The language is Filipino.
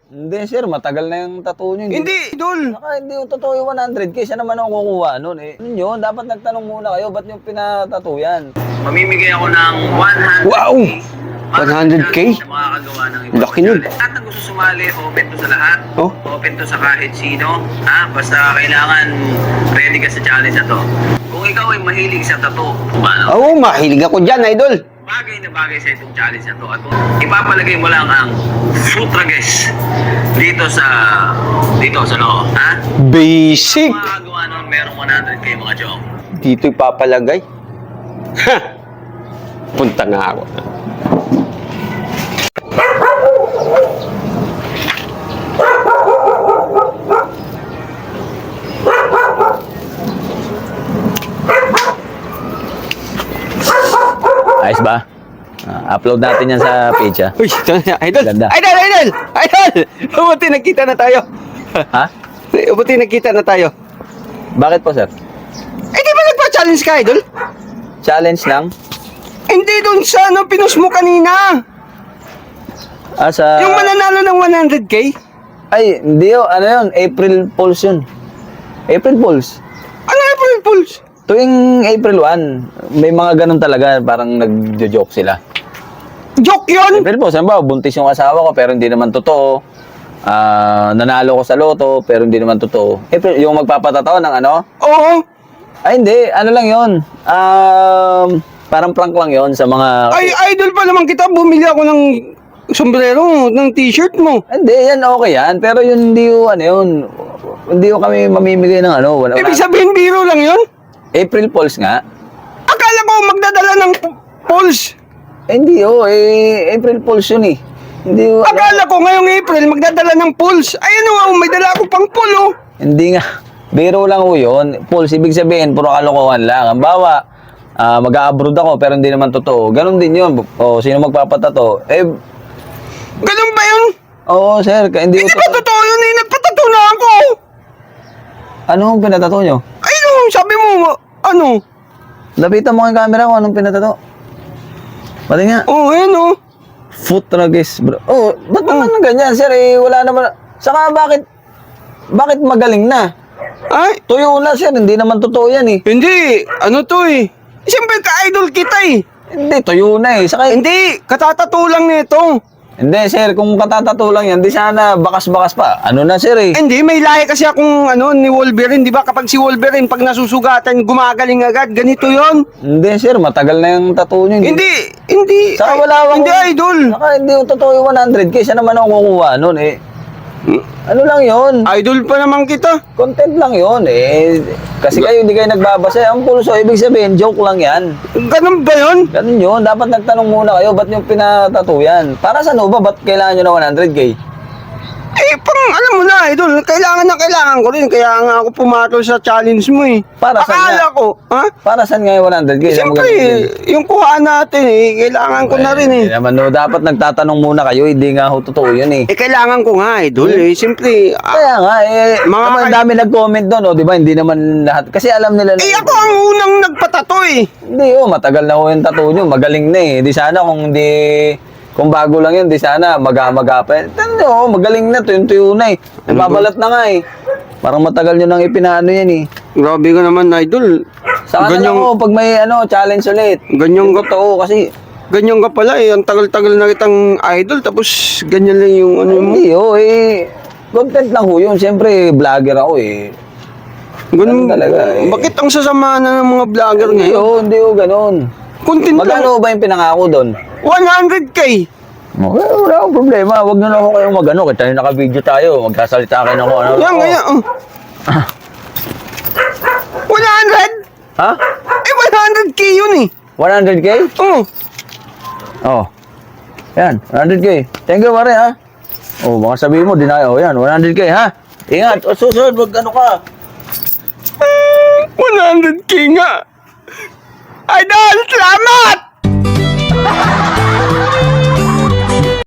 Hindi, sir. Matagal na yung tattoo nyo. Hindi, idol. Saka hindi yung totoo yung 100K. Siya naman ang kukuha nun eh. Ano yun? Dapat nagtanong muna kayo. Ba't yung pinatattoo yan? Mamimigay ako ng 100K. Wow! 100K? Sa mga kagawa ng ibang Laki nun. challenge. Lahat ng gusto sumali, open to sa lahat. Oh. Open to sa kahit sino. Basta kailangan ready ka sa challenge na to. Kung ikaw ay mahilig sa tattoo, paano? Oo, mahilig ako dyan, idol. Bagay na bagay sa itong challenge na to. At ipapalagay mo lang ang Futrages dito sa loob. Basic. Makagawa nun, merong 100K mga chong. Dito ipapalagay. Ha! Punta nga ako. Ayos ba? Upload natin yan sa page, ha? Uy, idol. Ganda. Idol. Buti nagkita na tayo. Ha? Buti nagkita na tayo. Bakit po, sir? Di ba nagpa-challenge ka, idol? Challenge lang? Hindi doon sa pinost mo kanina. Sa... Yung mananalo ng 100K? Ay, hindi yun. Ano yun? April Fools yun. April Fools. Ano April Fools? Tuwing April 1, may mga ganun talaga. Parang nagjo-joke sila. Joke yun? April Fools, ano ba? Buntis yung asawa ko pero hindi naman totoo. Nanalo ko sa loto pero hindi naman totoo. April, yung magpapatatawa ng ano? Oo. Ay, hindi. Ano lang yun? Parang prank lang yun sa mga... Ay, idol pa naman kita. Bumili ako ng sombrero, ng t-shirt mo. Hindi, yan okay yan. Pero yun, hindi yun, ano yun. Hindi yun kami mamimigay ng ano. Ibig sabihin, biro lang yun? April Fools nga. Akala ko magdadala ng Fools. Hindi April Fools yun eh. Hindi yun, Akala ko ngayong April magdadala ng Fools. Ayun o, may dala ako pang pool oh. Hindi nga. Biro lang ho yun. Fools, ibig sabihin, puro kalokohan lang. Ang bawa, mag-a-abroad ako pero hindi naman totoo. Ganon din yun. O, sino magpapatato? Ganun ba yun? Oo, sir. Hindi Hindi ba totoo yun eh? Nagpatato na ako. Ano ang pinatato nyo? Ayun o, sabi mo, ano? Lapitan mo ang camera ko. Anong pinatato? Pati nga. Oh, ayun o. Futrages, bro. Oh, ba't naman ganyan, sir? Wala naman. Saka bakit magaling na? Ay, Tuyo na, sir. Hindi naman totoo yan eh. hindi. Ano to eh? Siyempre ka-idol kita eh. Hindi, tuyo na eh. Saka, Hindi, katatato lang nito. hindi, sir. Kung katatato lang yan, di sana bakas-bakas pa. Ano na, sir eh. Hindi, may lahi kasi akong ni Wolverine. Di ba kapag si Wolverine, pag nasusugatan, gumagaling agad. Ganito yon. Hindi, sir. Matagal na yung tattoo nyo. Hindi. Saka wala akong... Hindi, idol. Saka hindi yung totoo yung 100K. Siya naman ako kukuha nun eh. Ano lang yun? Idol pa naman kita. Content lang yun eh. Kasi kayo hindi kayo nagbabasa. Ang pulso, ibig sabihin, joke lang yan. Ganun ba yun? Ganun yun. Dapat nagtanong muna kayo, ba't yung pinatato yan? Para saan ba? Ba't kailangan nyo na 100K? Alam mo na, idol. Kailangan ko rin. Kaya nga ako pumatol sa challenge mo eh. Para saan Akala nga? ko, ha? Para saan nga yung 100K? Siyempre, yung kuhaan natin eh. Kailangan ko na rin eh. Naman, no, dapat nagtatanong muna kayo. Hindi nga ho totoo yun eh. Kailangan ko nga, idol eh. Siyempre, Kaya nga Mga ang dami nag-comment doon, di ba? Hindi naman lahat. Kasi alam nila na... ako ang unang nagpatato eh. Hindi, matagal na ho yung tattoo nyo. Magaling na eh. Di sana kung bago lang yun, di sana maga-maga pa. Ano, magaling na, tuyo na eh. Nababalat na nga eh. Parang matagal nyo nang ipinaano yan eh. Grabe ka naman, idol. Saka na lang ho, pag may challenge ulit. Ganyan ka, Totoo kasi. ganyan ka pala eh. Ang tagal-tagal na kitang idol, tapos ganyan lang yung ano mo. Hindi content lang ho yun. Siyempre, vlogger ako eh. Ganun talaga eh. Bakit ang sasama na ng mga vlogger ngayon? Hindi ho, ganun. Content lang. Magkano ba yung pinangako doon? 100K. Wala akong problema. Huwag nyo na ako kayong mag-ano. Kita yung naka-video tayo. Magkasalita kayo ng ano. Yan, kaya. 100? Ha? 100K yun eh. 100K? Oh. Oh. Yan, 100K. Thank you, pare, ha? Oh, baka sabihin mo, dinayo. Yan, 100K, ha? Ingat. Susunod, wag ano ka. 100K nga. Idol, salamat!